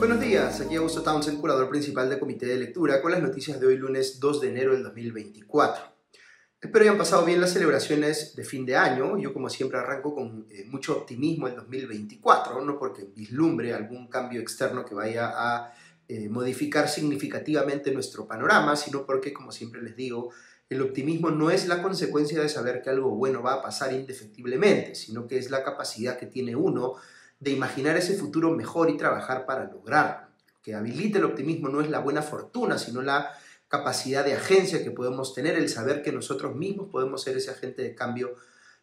Buenos días, aquí Augusto Townsend, curador principal de Comité de Lectura, con las noticias de hoy lunes 2 de enero del 2024. Espero hayan pasado bien las celebraciones de fin de año. Yo, como siempre, arranco con mucho optimismo el 2024, no porque vislumbre algún cambio externo que vaya a modificar significativamente nuestro panorama, sino porque, como siempre les digo, el optimismo no es la consecuencia de saber que algo bueno va a pasar indefectiblemente, sino que es la capacidad que tiene uno de imaginar ese futuro mejor y trabajar para lograrlo. Lo que habilita el optimismo no es la buena fortuna, sino la capacidad de agencia que podemos tener, el saber que nosotros mismos podemos ser ese agente de cambio,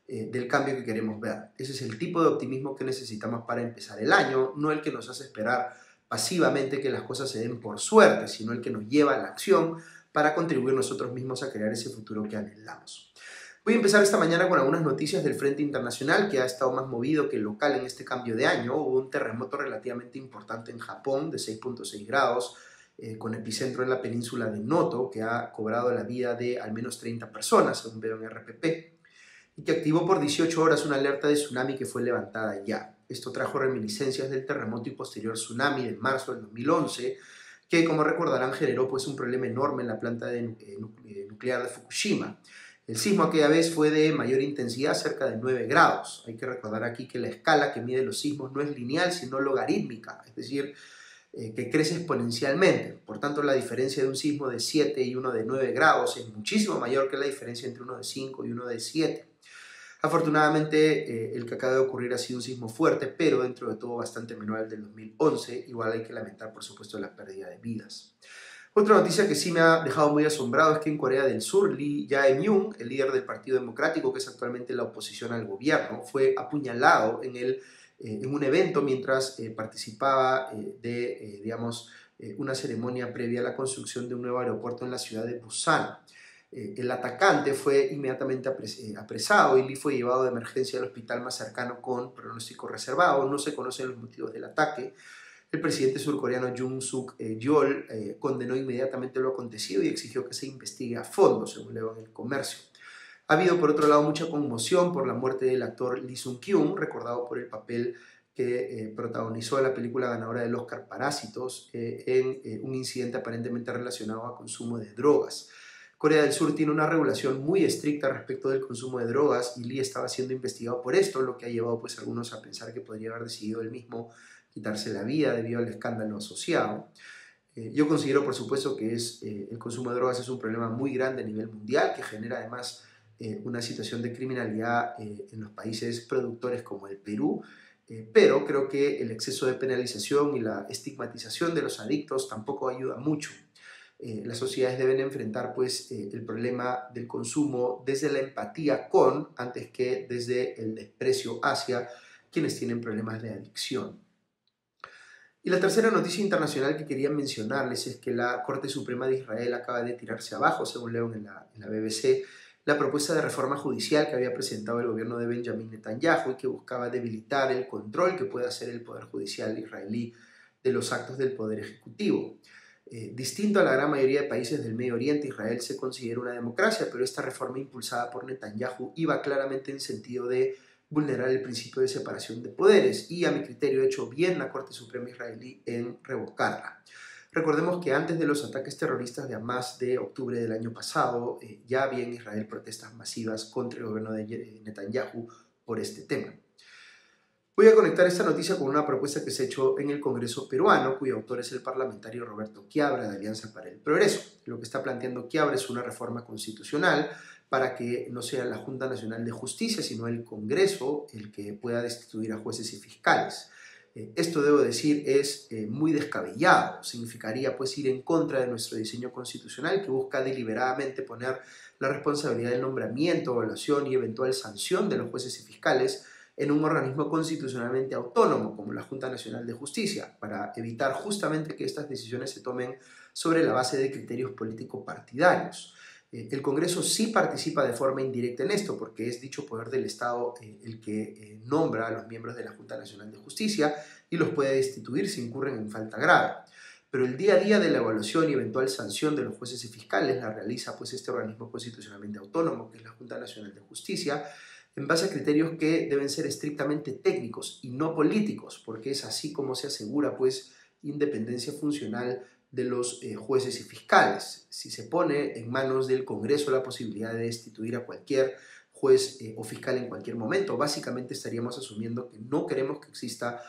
del cambio que queremos ver. Ese es el tipo de optimismo que necesitamos para empezar el año, no el que nos hace esperar pasivamente que las cosas se den por suerte, sino el que nos lleva a la acción para contribuir nosotros mismos a crear ese futuro que anhelamos. Voy a empezar esta mañana con algunas noticias del frente internacional que ha estado más movido que local en este cambio de año. Hubo un terremoto relativamente importante en Japón de 6.6 grados, con epicentro en la península de Noto, que ha cobrado la vida de al menos 30 personas, según veo en RPP, y que activó por 18 horas una alerta de tsunami que fue levantada ya. Esto trajo reminiscencias del terremoto y posterior tsunami de marzo del 2011, que, como recordarán, generó pues un problema enorme en la planta nuclear de Fukushima. El sismo aquella vez fue de mayor intensidad, cerca de 9 grados. Hay que recordar aquí que la escala que mide los sismos no es lineal, sino logarítmica, es decir, que crece exponencialmente. Por tanto, la diferencia de un sismo de 7 y uno de 9 grados es muchísimo mayor que la diferencia entre uno de 5 y uno de 7. Afortunadamente, el que acaba de ocurrir ha sido un sismo fuerte, pero dentro de todo bastante menor al del 2011. Igual hay que lamentar, por supuesto, la pérdida de vidas. Otra noticia que sí me ha dejado muy asombrado es que en Corea del Sur, Lee Jae-myung, el líder del Partido Democrático, que es actualmente la oposición al gobierno, fue apuñalado en un evento mientras participaba una ceremonia previa a la construcción de un nuevo aeropuerto en la ciudad de Busan. El atacante fue inmediatamente apresado y Lee fue llevado de emergencia al hospital más cercano con pronóstico reservado. No se conocen los motivos del ataque. El presidente surcoreano Yoon Suk Yeol condenó inmediatamente lo acontecido y exigió que se investigue a fondo, según leo en El Comercio. Ha habido, por otro lado, mucha conmoción por la muerte del actor Lee Sung-kyun, recordado por el papel que protagonizó la película ganadora del Oscar Parásitos en un incidente aparentemente relacionado a consumo de drogas. Corea del Sur tiene una regulación muy estricta respecto del consumo de drogas y Lee estaba siendo investigado por esto, lo que ha llevado pues, a algunos a pensar que podría haber decidido él mismo quitarse la vida debido al escándalo asociado. Yo considero, por supuesto, que el consumo de drogas es un problema muy grande a nivel mundial, que genera además una situación de criminalidad en los países productores como el Perú, pero creo que el exceso de penalización y la estigmatización de los adictos tampoco ayuda mucho. Las sociedades deben enfrentar pues, el problema del consumo desde la empatía con, antes que desde el desprecio hacia quienes tienen problemas de adicción. Y la tercera noticia internacional que quería mencionarles es que la Corte Suprema de Israel acaba de tirarse abajo, según leo en la BBC, la propuesta de reforma judicial que había presentado el gobierno de Benjamin Netanyahu y que buscaba debilitar el control que puede hacer el Poder Judicial israelí de los actos del Poder Ejecutivo. Distinto a la gran mayoría de países del Medio Oriente, Israel se considera una democracia, pero esta reforma impulsada por Netanyahu iba claramente en sentido de vulnerar el principio de separación de poderes y, a mi criterio, ha hecho bien la Corte Suprema israelí en revocarla. Recordemos que antes de los ataques terroristas de Hamas de octubre del año pasado, ya había en Israel protestas masivas contra el gobierno de Netanyahu por este tema. Voy a conectar esta noticia con una propuesta que se ha hecho en el Congreso peruano, cuyo autor es el parlamentario Roberto Quiabra de Alianza para el Progreso. Lo que está planteando Quiabra es una reforma constitucional para que no sea la Junta Nacional de Justicia, sino el Congreso el que pueda destituir a jueces y fiscales. Esto, debo decir, es muy descabellado. Significaría pues ir en contra de nuestro diseño constitucional que busca deliberadamente poner la responsabilidad del nombramiento, evaluación y eventual sanción de los jueces y fiscales en un organismo constitucionalmente autónomo como la Junta Nacional de Justicia, para evitar justamente que estas decisiones se tomen sobre la base de criterios político-partidarios. El Congreso sí participa de forma indirecta en esto, porque es dicho poder del Estado el que nombra a los miembros de la Junta Nacional de Justicia y los puede destituir si incurren en falta grave. Pero el día a día de la evaluación y eventual sanción de los jueces y fiscales la realiza pues este organismo constitucionalmente autónomo, que es la Junta Nacional de Justicia, en base a criterios que deben ser estrictamente técnicos y no políticos, porque es así como se asegura pues independencia funcional de los jueces y fiscales. Si se pone en manos del Congreso la posibilidad de destituir a cualquier juez o fiscal en cualquier momento, básicamente estaríamos asumiendo que no queremos que exista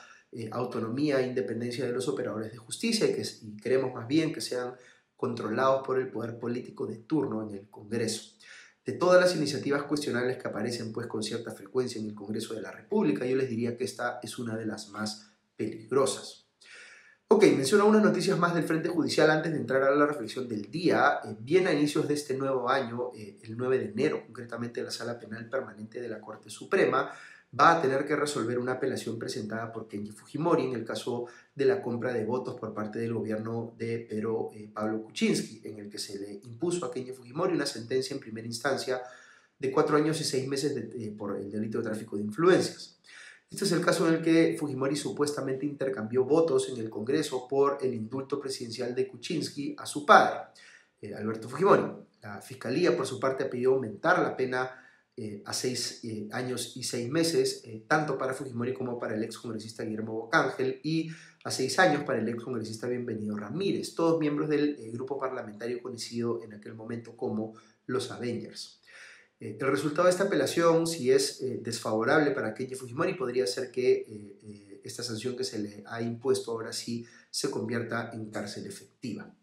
autonomía e independencia de los operadores de justicia y queremos más bien que sean controlados por el poder político de turno en el Congreso. De todas las iniciativas cuestionables que aparecen pues con cierta frecuencia en el Congreso de la República, yo les diría que esta es una de las más peligrosas. Ok, menciono unas noticias más del Frente Judicial antes de entrar a la reflexión del día. Bien a inicios de este nuevo año, el 9 de enero, concretamente la Sala Penal Permanente de la Corte Suprema va a tener que resolver una apelación presentada por Kenji Fujimori en el caso de la compra de votos por parte del gobierno de Pedro Pablo Kuczynski, en el que se le impuso a Kenji Fujimori una sentencia en primera instancia de 4 años y 6 meses por el delito de tráfico de influencias. Este es el caso en el que Fujimori supuestamente intercambió votos en el Congreso por el indulto presidencial de Kuczynski a su padre, Alberto Fujimori. La Fiscalía, por su parte, ha pedido aumentar la pena a 6 años y 6 meses, tanto para Fujimori como para el excongresista Guillermo Bocángel, y a 6 años para el excongresista Bienvenido Ramírez, todos miembros del grupo parlamentario conocido en aquel momento como los Avengers. El resultado de esta apelación, si es desfavorable para Kenji Fujimori, podría ser que esta sanción que se le ha impuesto ahora sí se convierta en cárcel efectiva.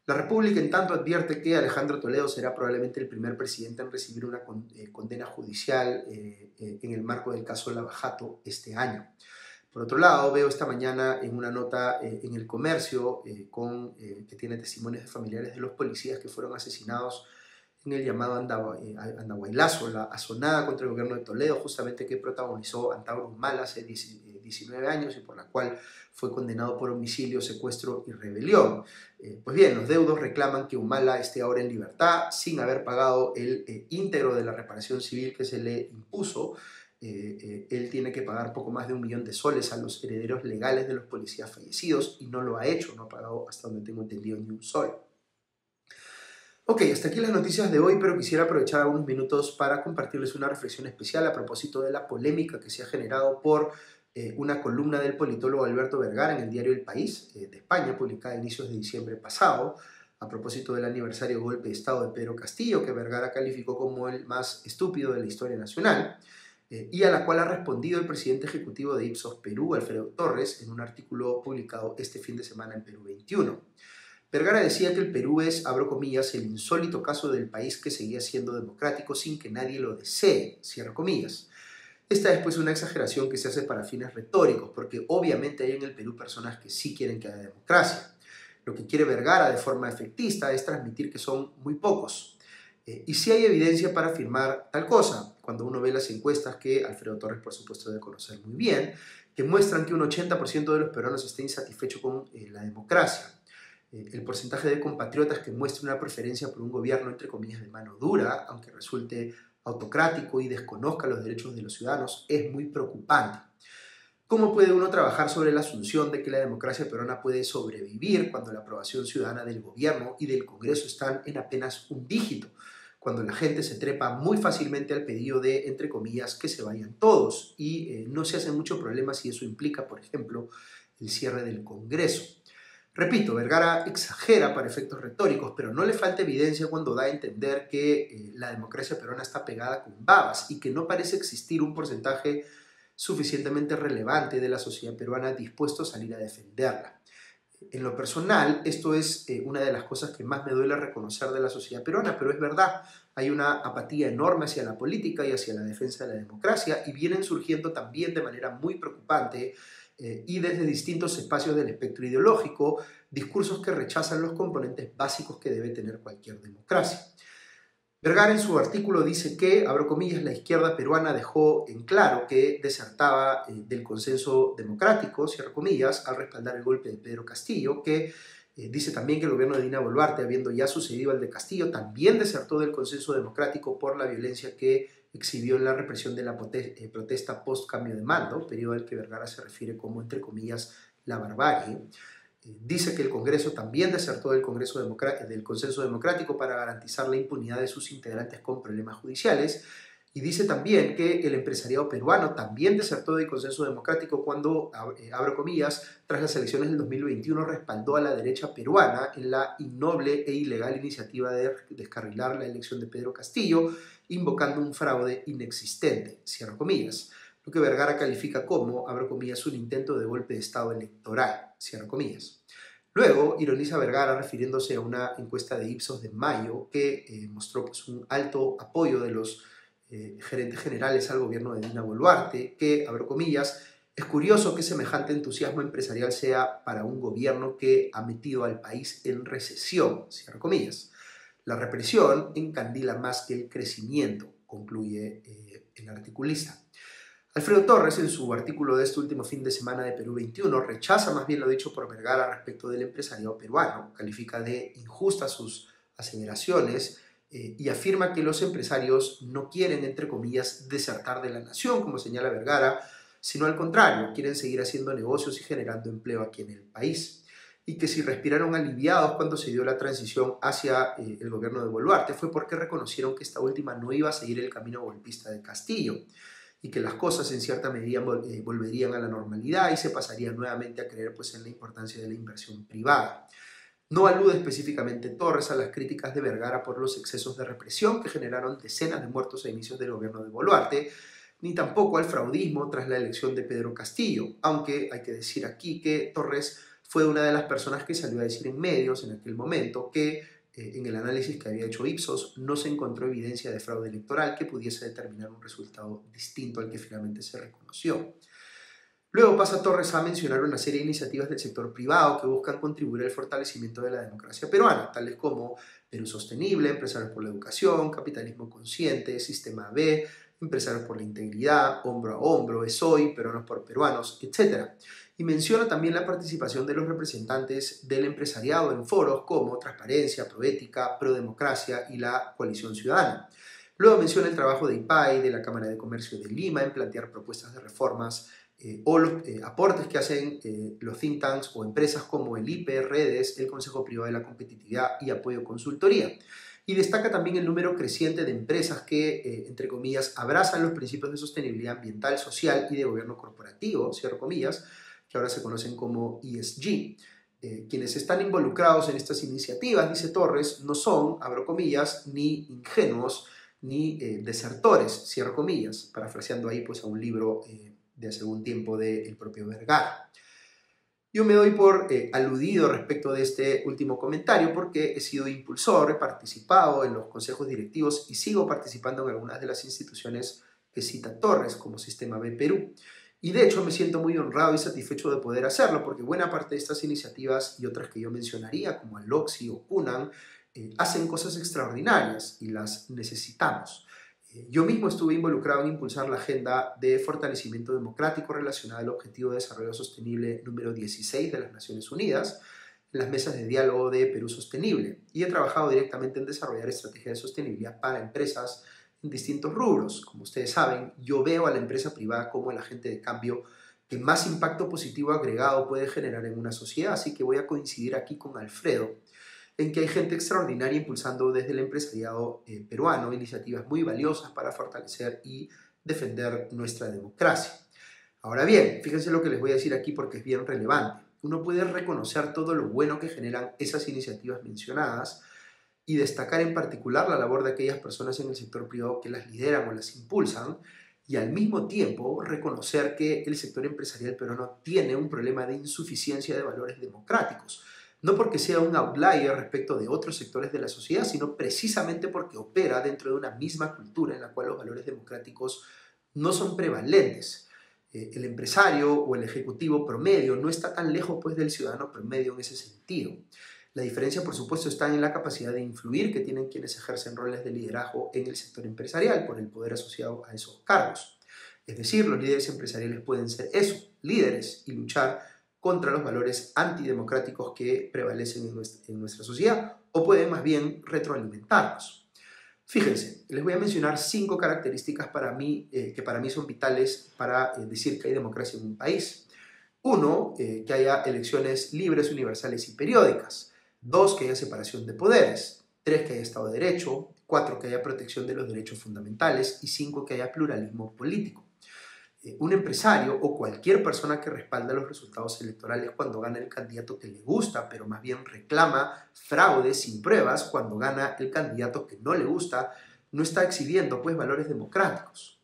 La República, en tanto, advierte que Alejandro Toledo será probablemente el primer presidente en recibir una condena judicial en el marco del caso Lava Jato este año. Por otro lado, veo esta mañana en una nota en El Comercio que tiene testimonios de familiares de los policías que fueron asesinados en el llamado Andahuaylazo, la asonada contra el gobierno de Toledo, justamente que protagonizó Antauro Humala hace 19 años y por la cual fue condenado por homicidio, secuestro y rebelión. Pues bien, los deudos reclaman que Humala esté ahora en libertad sin haber pagado el íntegro de la reparación civil que se le impuso. Él tiene que pagar poco más de 1 millón de soles a los herederos legales de los policías fallecidos y no lo ha hecho, no ha pagado, hasta donde tengo entendido, ni un sol. Ok, hasta aquí las noticias de hoy, pero quisiera aprovechar algunos minutos para compartirles una reflexión especial a propósito de la polémica que se ha generado por una columna del politólogo Alberto Vergara en el diario El País de España, publicada a inicios de diciembre pasado, a propósito del aniversario golpe de Estado de Pedro Castillo, que Vergara calificó como el más estúpido de la historia nacional, y a la cual ha respondido el presidente ejecutivo de Ipsos Perú, Alfredo Torres, en un artículo publicado este fin de semana en Perú 21. Vergara decía que el Perú es, abro comillas, el insólito caso del país que seguía siendo democrático sin que nadie lo desee, cierro comillas. Esta es pues una exageración que se hace para fines retóricos, porque obviamente hay en el Perú personas que sí quieren que haya democracia. Lo que quiere Vergara de forma efectista es transmitir que son muy pocos. Y sí hay evidencia para afirmar tal cosa, cuando uno ve las encuestas que Alfredo Torres por supuesto debe conocer muy bien, que muestran que un 80% de los peruanos está insatisfecho con la democracia. El porcentaje de compatriotas que muestra una preferencia por un gobierno, entre comillas, de mano dura, aunque resulte autocrático y desconozca los derechos de los ciudadanos, es muy preocupante. ¿Cómo puede uno trabajar sobre la asunción de que la democracia peruana puede sobrevivir cuando la aprobación ciudadana del gobierno y del Congreso están en apenas un dígito? Cuando la gente se trepa muy fácilmente al pedido de, entre comillas, que se vayan todos y no se hace mucho problema si eso implica, por ejemplo, el cierre del Congreso. Repito, Vergara exagera para efectos retóricos, pero no le falta evidencia cuando da a entender que la democracia peruana está pegada con babas y que no parece existir un porcentaje suficientemente relevante de la sociedad peruana dispuesto a salir a defenderla. En lo personal, esto es una de las cosas que más me duele reconocer de la sociedad peruana, pero es verdad, hay una apatía enorme hacia la política y hacia la defensa de la democracia y vienen surgiendo también de manera muy preocupante y desde distintos espacios del espectro ideológico, discursos que rechazan los componentes básicos que debe tener cualquier democracia. Vergara en su artículo dice que, abro comillas, la izquierda peruana dejó en claro que desertaba del consenso democrático, cierro comillas, al respaldar el golpe de Pedro Castillo, que dice también que el gobierno de Dina Boluarte, habiendo ya sucedido al de Castillo, también desertó del consenso democrático por la violencia que exhibió en la represión de la protesta post-cambio de mando, periodo al que Vergara se refiere como, entre comillas, la barbarie. Dice que el Congreso también desertó del consenso democrático para garantizar la impunidad de sus integrantes con problemas judiciales Y dice también que el empresariado peruano también desertó del consenso democrático cuando, abro comillas, tras las elecciones del 2021 respaldó a la derecha peruana en la innoble e ilegal iniciativa de descarrilar la elección de Pedro Castillo, invocando un fraude inexistente, cierro comillas, lo que Vergara califica como, abro comillas, un intento de golpe de Estado electoral, cierro comillas. Luego, ironiza Vergara refiriéndose a una encuesta de Ipsos de mayo que mostró pues, un alto apoyo de los gerentes generales al gobierno de Dina Boluarte, que, abro comillas, es curioso que semejante entusiasmo empresarial sea para un gobierno que ha metido al país en recesión, cierro comillas. La represión encandila más que el crecimiento, concluye el articulista. Alfredo Torres, en su artículo de este último fin de semana de Perú 21, rechaza más bien lo dicho por Vergara respecto del empresariado peruano, califica de injustas sus aseveraciones y afirma que los empresarios no quieren, entre comillas, desertar de la nación, como señala Vergara, sino al contrario, quieren seguir haciendo negocios y generando empleo aquí en el país. Y que si respiraron aliviados cuando se dio la transición hacia el gobierno de Boluarte fue porque reconocieron que esta última no iba a seguir el camino golpista de Castillo y que las cosas en cierta medida volverían a la normalidad y se pasaría nuevamente a creer pues, en la importancia de la inversión privada. No alude específicamente Torres a las críticas de Vergara por los excesos de represión que generaron decenas de muertos a inicios del gobierno de Boluarte, ni tampoco al fraudismo tras la elección de Pedro Castillo, aunque hay que decir aquí que Torres fue una de las personas que salió a decir en medios en aquel momento que en el análisis que había hecho Ipsos no se encontró evidencia de fraude electoral que pudiese determinar un resultado distinto al que finalmente se reconoció. Luego pasa Torres a mencionar una serie de iniciativas del sector privado que buscan contribuir al fortalecimiento de la democracia peruana, tales como Perú Sostenible, Empresarios por la Educación, Capitalismo Consciente, Sistema B, Empresarios por la Integridad, Hombro a Hombro, ESOI, Peruanos por Peruanos, etc. Y menciona también la participación de los representantes del empresariado en foros como Transparencia, Proética, Prodemocracia y la Coalición Ciudadana. Luego menciona el trabajo de IPAI, de la Cámara de Comercio de Lima, en plantear propuestas de reformas o los aportes que hacen los think tanks o empresas como el IPE, Redes, el Consejo Privado de la Competitividad y Apoyo Consultoría. Y destaca también el número creciente de empresas que, entre comillas, abrazan los principios de sostenibilidad ambiental, social y de gobierno corporativo, cierro comillas, que ahora se conocen como ESG. Quienes están involucrados en estas iniciativas, dice Torres, no son, abro comillas, ni ingenuos ni desertores, cierro comillas, parafraseando ahí pues, a un libro de hace algún tiempo del propio Vergara. Yo me doy por aludido respecto de este último comentario porque he sido impulsor, he participado en los consejos directivos y sigo participando en algunas de las instituciones que cita Torres, como Sistema B Perú. Y de hecho me siento muy honrado y satisfecho de poder hacerlo porque buena parte de estas iniciativas y otras que yo mencionaría, como Aloxi o Punan, hacen cosas extraordinarias y las necesitamos. Yo mismo estuve involucrado en impulsar la agenda de fortalecimiento democrático relacionada al Objetivo de Desarrollo Sostenible número 16 de las Naciones Unidas, en las mesas de diálogo de Perú Sostenible, y he trabajado directamente en desarrollar estrategias de sostenibilidad para empresas en distintos rubros. Como ustedes saben, yo veo a la empresa privada como el agente de cambio que más impacto positivo agregado puede generar en una sociedad, así que voy a coincidir aquí con Alfredo en que hay gente extraordinaria impulsando desde el empresariado peruano iniciativas muy valiosas para fortalecer y defender nuestra democracia. Ahora bien, fíjense lo que les voy a decir aquí porque es bien relevante. Uno puede reconocer todo lo bueno que generan esas iniciativas mencionadas y destacar en particular la labor de aquellas personas en el sector privado que las lideran o las impulsan, y al mismo tiempo reconocer que el sector empresarial peruano tiene un problema de insuficiencia de valores democráticos. No porque sea un outlier respecto de otros sectores de la sociedad, sino precisamente porque opera dentro de una misma cultura en la cual los valores democráticos no son prevalentes. El empresario o el ejecutivo promedio no está tan lejos pues, del ciudadano promedio en ese sentido. La diferencia, por supuesto, está en la capacidad de influir que tienen quienes ejercen roles de liderazgo en el sector empresarial por el poder asociado a esos cargos. Es decir, los líderes empresariales pueden ser eso, líderes, y luchar contra los valores antidemocráticos que prevalecen en nuestra sociedad, o pueden más bien retroalimentarlos. Fíjense, les voy a mencionar 5 características para mí, que para mí son vitales para decir que hay democracia en un país. 1, que haya elecciones libres, universales y periódicas. 2, que haya separación de poderes. 3, que haya Estado de Derecho. 4, que haya protección de los derechos fundamentales y 5, que haya pluralismo político. Un empresario o cualquier persona que respalda los resultados electorales cuando gana el candidato que le gusta, pero más bien reclama fraude sin pruebas cuando gana el candidato que no le gusta, no está exhibiendo pues valores democráticos.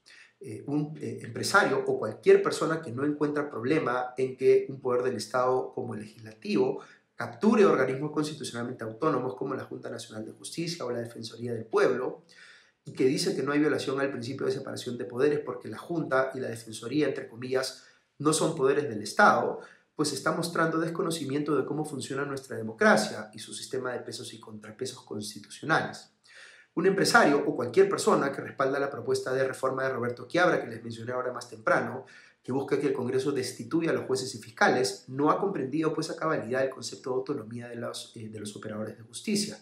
Un empresario o cualquier persona que no encuentra problema en que un poder del Estado como el legislativo capture organismos constitucionalmente autónomos como la Junta Nacional de Justicia o la Defensoría del Pueblo, y que dice que no hay violación al principio de separación de poderes porque la Junta y la Defensoría, entre comillas, no son poderes del Estado, pues está mostrando desconocimiento de cómo funciona nuestra democracia y su sistema de pesos y contrapesos constitucionales. Un empresario o cualquier persona que respalda la propuesta de reforma de Roberto Quiabra, que les mencioné ahora más temprano, que busca que el Congreso destituya a los jueces y fiscales, no ha comprendido pues a cabalidad el concepto de autonomía de los operadores de justicia.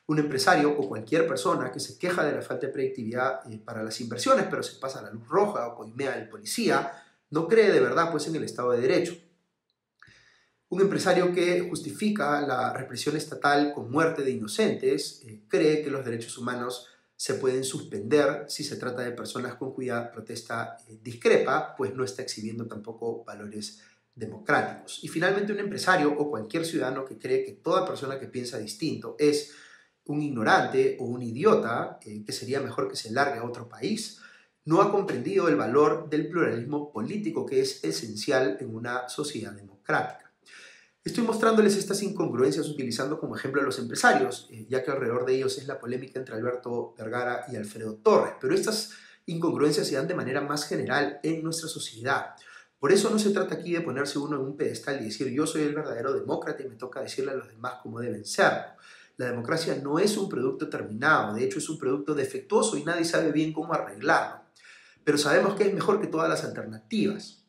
Un empresario o cualquier persona que se queja de la falta de predictividad para las inversiones, pero se pasa la luz roja o coimea al policía, no cree de verdad pues, en el Estado de Derecho. Un empresario que justifica la represión estatal con muerte de inocentes cree que los derechos humanos se pueden suspender si se trata de personas con cuya protesta discrepa, pues no está exhibiendo tampoco valores democráticos. Y finalmente un empresario o cualquier ciudadano que cree que toda persona que piensa distinto es un ignorante o un idiota, que sería mejor que se largue a otro país, no ha comprendido el valor del pluralismo político que es esencial en una sociedad democrática. Estoy mostrándoles estas incongruencias utilizando como ejemplo a los empresarios, ya que alrededor de ellos es la polémica entre Alberto Vergara y Alfredo Torres, pero estas incongruencias se dan de manera más general en nuestra sociedad. Por eso no se trata aquí de ponerse uno en un pedestal y decir yo soy el verdadero demócrata y me toca decirle a los demás cómo deben serlo. La democracia no es un producto terminado, de hecho es un producto defectuoso y nadie sabe bien cómo arreglarlo. Pero sabemos que es mejor que todas las alternativas.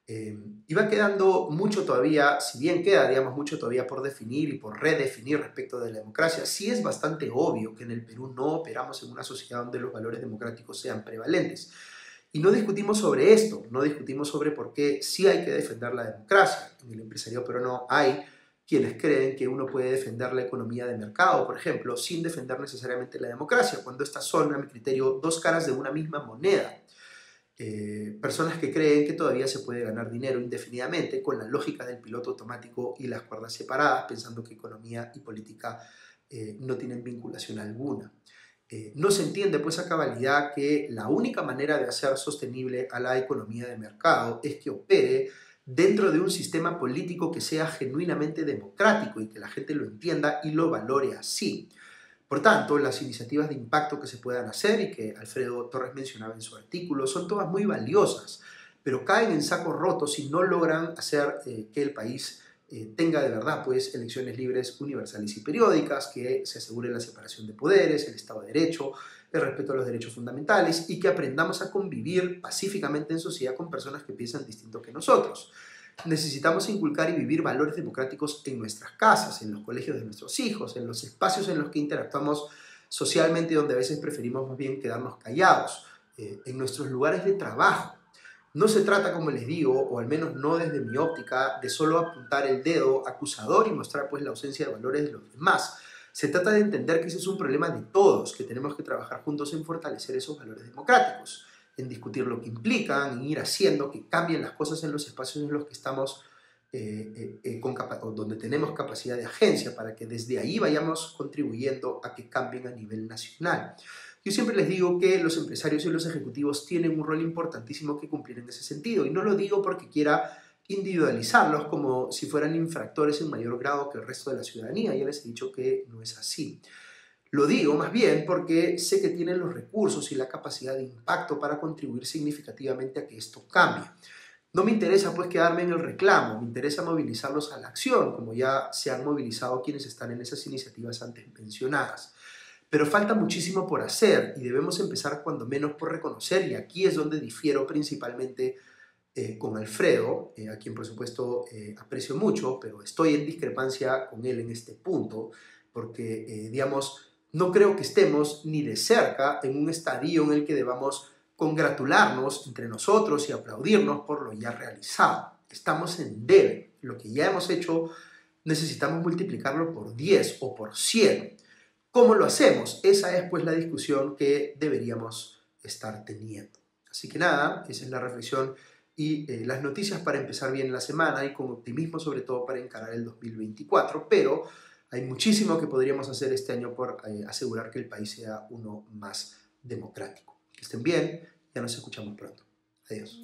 Y va quedando mucho todavía, si bien queda, digamos, mucho todavía por definir y por redefinir respecto de la democracia, sí es bastante obvio que en el Perú no operamos en una sociedad donde los valores democráticos sean prevalentes. Y no discutimos sobre esto, no discutimos sobre por qué sí hay que defender la democracia. En el empresariado peruano hay quienes creen que uno puede defender la economía de mercado, por ejemplo, sin defender necesariamente la democracia, cuando estas son, a mi criterio, dos caras de una misma moneda. Personas que creen que todavía se puede ganar dinero indefinidamente con la lógica del piloto automático y las cuerdas separadas, pensando que economía y política no tienen vinculación alguna. No se entiende pues a cabalidad que la única manera de hacer sostenible a la economía de mercado es que opere dentro de un sistema político que sea genuinamente democrático y que la gente lo entienda y lo valore así. Por tanto, las iniciativas de impacto que se puedan hacer y que Alfredo Torres mencionaba en su artículo son todas muy valiosas, pero caen en saco roto si no logran hacer que el país tenga de verdad pues, elecciones libres, universales y periódicas, que se asegure la separación de poderes, el Estado de Derecho, el respeto a los derechos fundamentales y que aprendamos a convivir pacíficamente en sociedad con personas que piensan distinto que nosotros. Necesitamos inculcar y vivir valores democráticos en nuestras casas, en los colegios de nuestros hijos, en los espacios en los que interactuamos socialmente, donde a veces preferimos más bien quedarnos callados, en nuestros lugares de trabajo. No se trata, como les digo, o al menos no desde mi óptica, de solo apuntar el dedo acusador y mostrar pues la ausencia de valores de los demás. Se trata de entender que ese es un problema de todos, que tenemos que trabajar juntos en fortalecer esos valores democráticos, en discutir lo que implican, en ir haciendo que cambien las cosas en los espacios en los que estamos, donde tenemos capacidad de agencia, para que desde ahí vayamos contribuyendo a que cambien a nivel nacional. Yo siempre les digo que los empresarios y los ejecutivos tienen un rol importantísimo que cumplir en ese sentido, y no lo digo porque quiera individualizarlos como si fueran infractores en mayor grado que el resto de la ciudadanía. Ya les he dicho que no es así. Lo digo más bien porque sé que tienen los recursos y la capacidad de impacto para contribuir significativamente a que esto cambie. No me interesa pues quedarme en el reclamo, me interesa movilizarlos a la acción, como ya se han movilizado quienes están en esas iniciativas antes mencionadas. Pero falta muchísimo por hacer y debemos empezar cuando menos por reconocer, y aquí es donde difiero principalmente con Alfredo, a quien por supuesto aprecio mucho, pero estoy en discrepancia con él en este punto, porque digamos, no creo que estemos ni de cerca en un estadio en el que debamos congratularnos entre nosotros y aplaudirnos por lo ya realizado. Estamos en debe. Lo que ya hemos hecho necesitamos multiplicarlo por 10 o por 100. ¿Cómo lo hacemos? Esa es pues la discusión que deberíamos estar teniendo. Así que nada, esa es la reflexión y las noticias para empezar bien la semana y con optimismo sobre todo para encarar el 2024, pero hay muchísimo que podríamos hacer este año por asegurar que el país sea uno más democrático. Que estén bien, ya nos escuchamos pronto. Adiós.